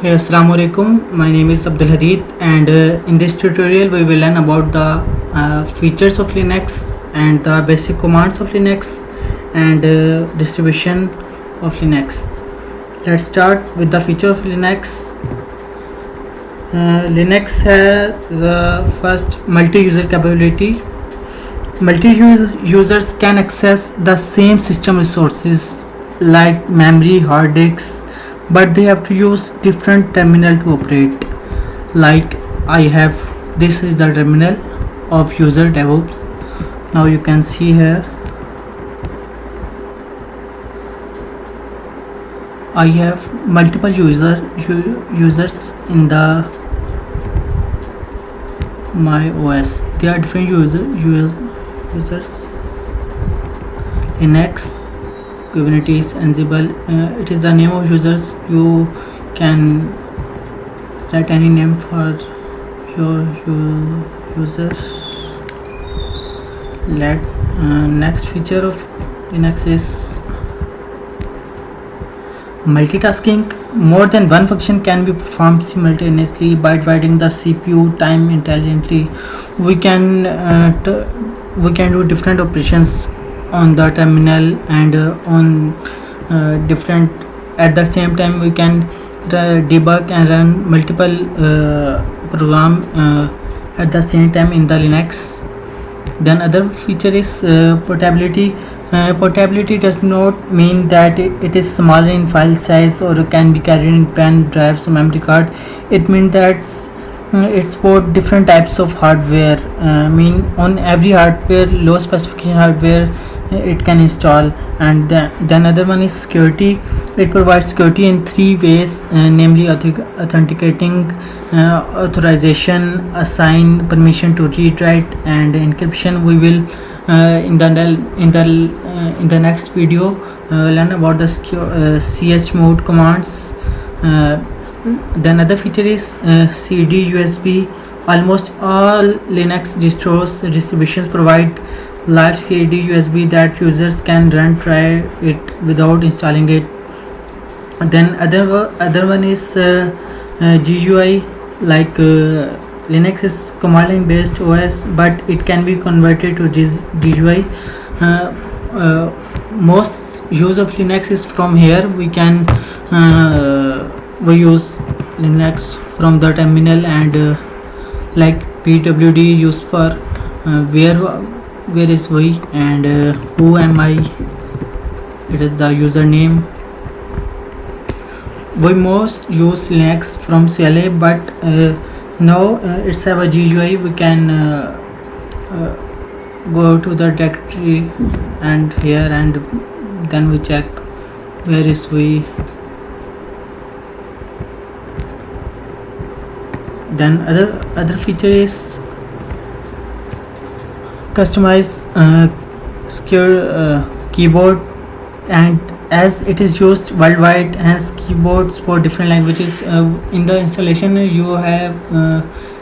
Hey, Assalamu alaikum. My name is Abdul Hadid, and in this tutorial, we will learn about the features of Linux and the basic commands of Linux and distribution of Linux. Let's start with the feature of Linux. Linux has the first multi-user capability. Multi-users can access the same system resources like memory, hard disks, but they have to use different terminal to operate. Like I have, this is the terminal of user DevOps. Now you can see here I have multiple users in the my OS. There are different users. Linux, Kubernetes, Ansible. It is the name of users. You can write any name for your user. Let's next feature of Linux is multitasking. More than one function can be performed simultaneously by dividing the CPU time intelligently. We can do different operations on the terminal and on different at the same time. We can debug and run multiple program at the same time in the Linux. Then other feature is portability. Portability does not mean that it is smaller in file size or can be carried in pen drives or memory card. It means that it supports different types of hardware. Mean on every hardware, low specification hardware, it can install. And then other one is security. It provides security in three ways, namely authenticating, authorization, assign permission to read write, and encryption. We will in the next video learn about the chmod commands. Then other feature is CD USB. Almost all Linux distributions provide live CD USB that users can try it without installing it. Then other one is GUI. Like Linux is command line based OS, but it can be converted to GUI. Most use of Linux is from here. We use Linux from the terminal, and like pwd used for where is we, and who am I, it is the username. We most use Linux from CLA, but now it's have a GUI. We can go to the directory and here, and then we check where is we. Then other feature is customize secure keyboard, and as it is used worldwide, hence keyboards for different languages. In the installation you have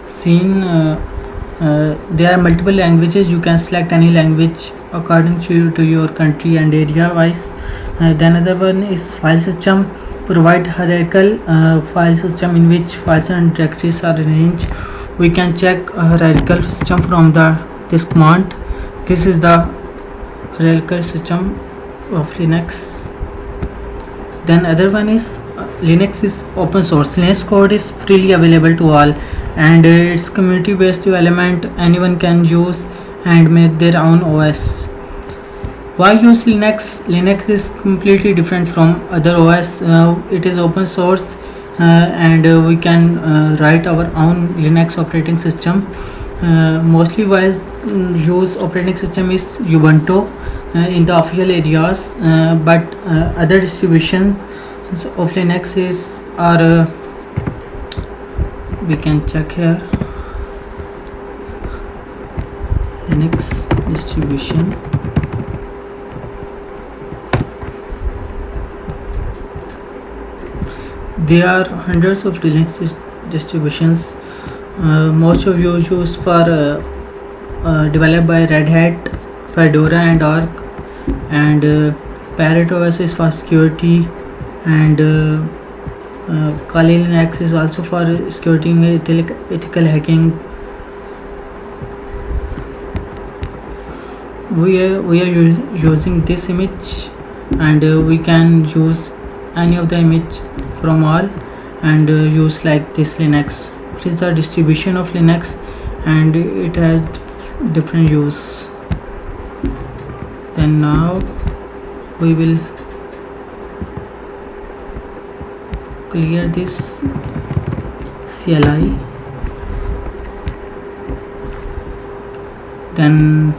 seen there are multiple languages. You can select any language according to your country and area wise. Then another one is file system. Provide hierarchical file system in which files and directories are arranged. We can check a hierarchical system from this command. This is the hierarchical system of Linux. Then other one is Linux is open source. Linux code is freely available to all, and it's community based development. Anyone can use and make their own OS. Why use Linux? Linux is completely different from other OS. It is open source, and we can write our own Linux operating system. Mostly why use operating system is Ubuntu in the official areas, but other distributions of Linux are we can check here. Linux distribution. There are hundreds of Linux distributions. Most of you use for developed by Red Hat, Fedora, and Arch, and Parrot OS is for security, and Kali Linux is also for security ethical hacking. We are using this image, and we can use any of the image from all, and use like this Linux. It is the distribution of Linux, and it has different use. Then now we will clear this CLI. Then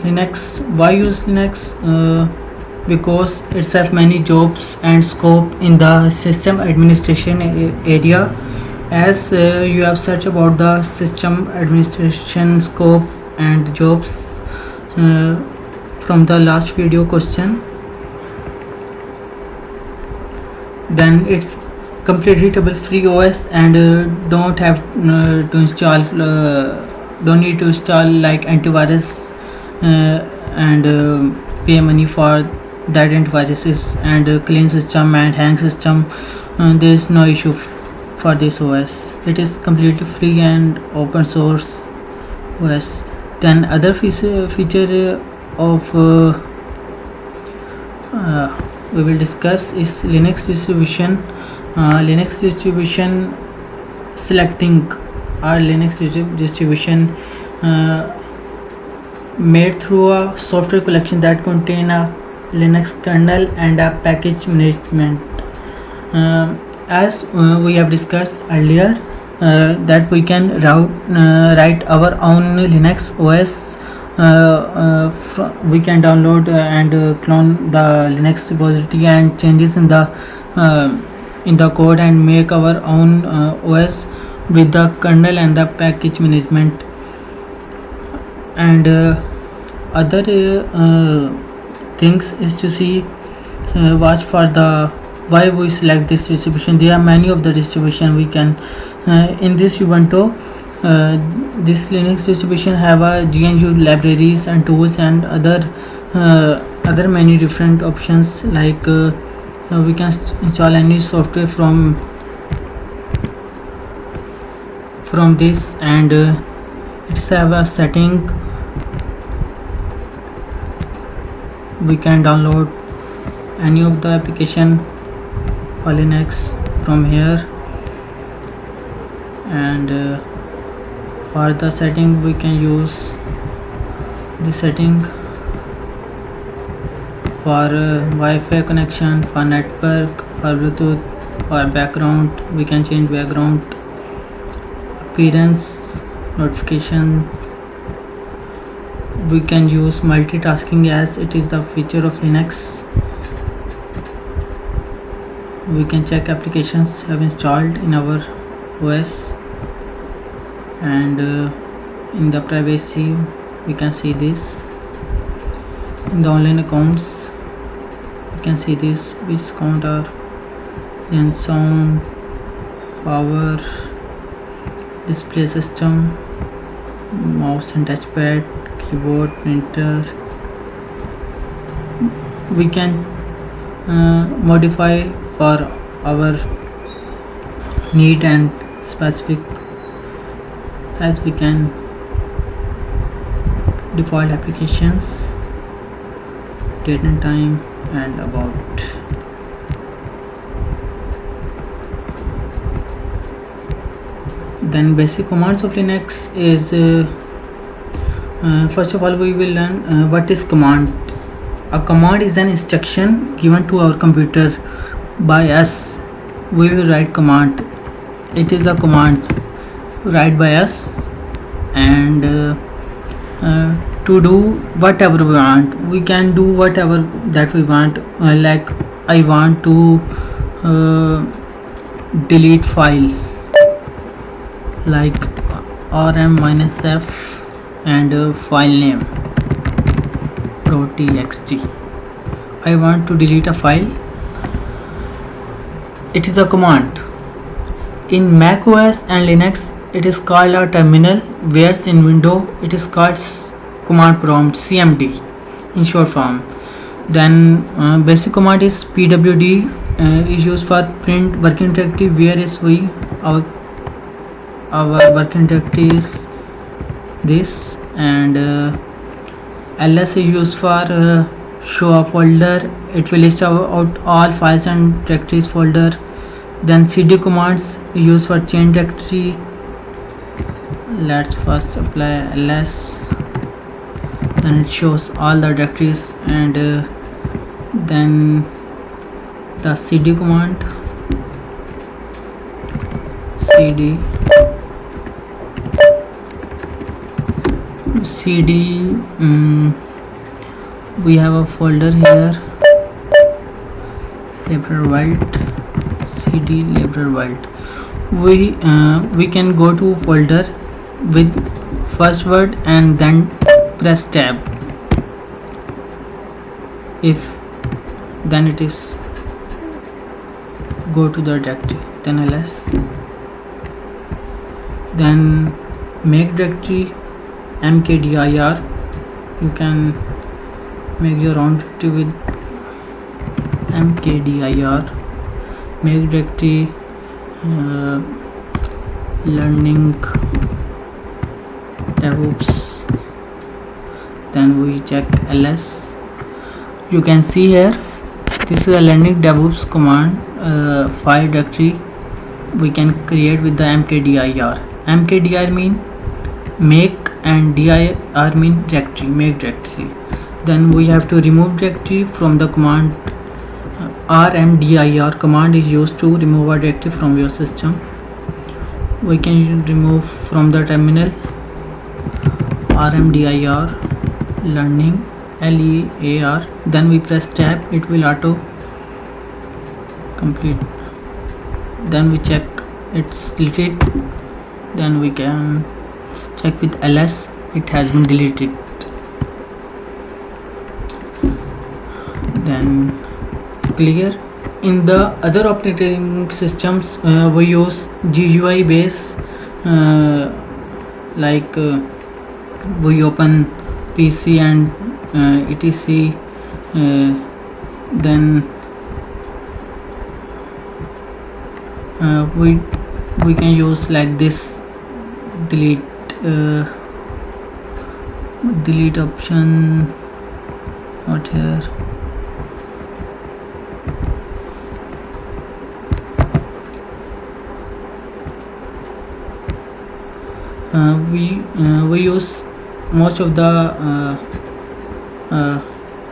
Linux. Why use Linux? Because it's have many jobs and scope in the system administration area. As you have searched about the system administration scope and jobs from the last video question, then it's completely trouble-free OS, and don't have to install don't need to install like antivirus and pay money for that antiviruses and clean system and hang system. There is no issue for this OS. It is completely free and open source OS. Then other feature of we will discuss is Linux distribution. Linux distribution selecting our Linux distribution made through a software collection that contain a Linux kernel and a package management. As we have discussed earlier, that we can write our own Linux OS. We can download and clone the Linux repository and changes in the code and make our own OS with the kernel and the package management. And other things is to see, watch for the why we select this distribution. There are many of the distribution we can in this Ubuntu. This Linux distribution have a GNU libraries and tools and other many different options, like we can install any software from this, and it's have a setting. We can download any of the application for Linux from here, and for the setting we can use the setting for Wi-Fi connection, for network, for Bluetooth, for background. We can change background, appearance, notifications. We can use multitasking as it is the feature of Linux. We can check applications have installed in our OS, and in the privacy we can see this. In the online accounts we can see this, which account are, then sound, power, display system, mouse and touchpad, keyboard, printer. We can modify for our need and specific, as we can default applications, date and time, and about. Then basic commands of Linux is first of all we will learn what is command. A command is an instruction given to our computer by us. We will write command. It is a command write by us, and to do whatever we want. We can do whatever that we want, like I want to delete file, like rm-f and file name .txt. I want to delete a file. It is a command. In Mac OS and Linux it is called a terminal, whereas in Windows it is called command prompt, CMD in short form. Then basic command is pwd, is used for print working directory where is we our working directory is this, and ls is used for show a folder. It will list out all files and directories folder. Then cd commands used for change directory. Let's first apply ls, then it shows all the directories, and then the cd command, cd we have a folder here, LibraWalt, cd LibraWalt. We can go to folder with first word and then press tab. If then it is go to the directory, then ls, then make directory mkdir. You can make your own directory with mkdir. Make directory learning DevOps. Then we check ls. You can see here this is a learning DevOps command file directory we can create with the mkdir. Mkdir mean make and dir mean directory, make directory. Then we have to remove directory from the command. rmdir command is used to remove a directory from your system. We can remove from the terminal rmdir learning lear, then we press tab, it will auto complete. Then we check it's deleted, then we can check with ls, it has been deleted. Then clear. In the other operating systems we use GUI base, like we open PC and etc. Then we can use like this delete option. Not here. We use most of the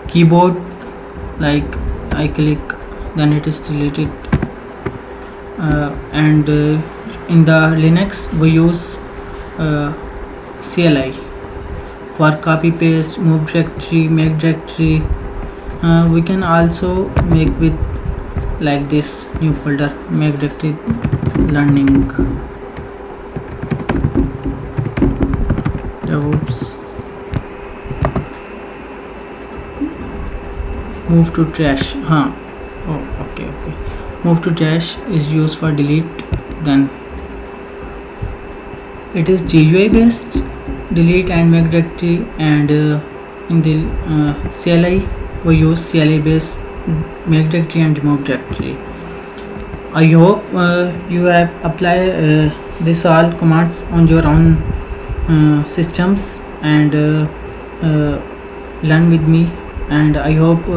keyboard, like I click, then it is deleted, and in the Linux we use CLI for copy paste, move directory, make directory. We can also make with like this new folder, make directory learning DevOps. Move to trash. Okay. Move to trash is used for delete. Then it is GUI based delete and make directory, and in the CLI we use CLI based make directory and remove directory. I hope you have applied this all commands on your own systems and learn with me, and I hope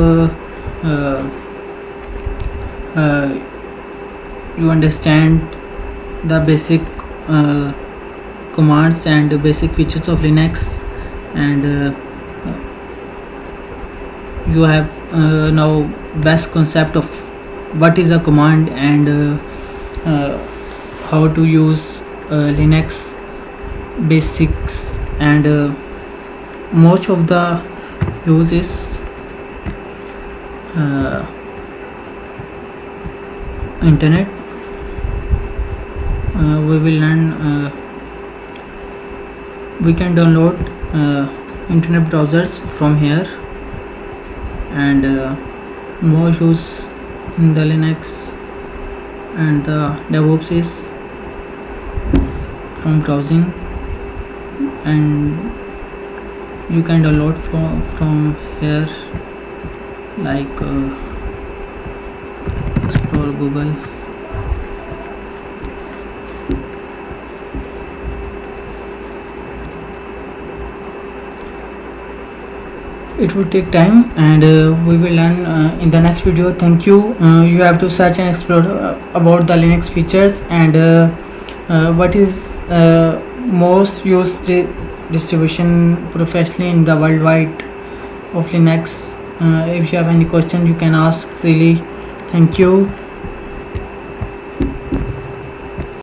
you understand the basic commands and the basic features of Linux, and you have now best concept of what is a command and how to use Linux basics, and most of the uses internet. We will learn we can download internet browsers from here, and more use in the Linux, and the DevOps is from browsing, and you can download from here like explore Google. It would take time, and we will learn in the next video. Thank you. You have to search and explore about the Linux features, and what is most used distribution professionally in the worldwide of Linux. If you have any question, you can ask freely. Thank you.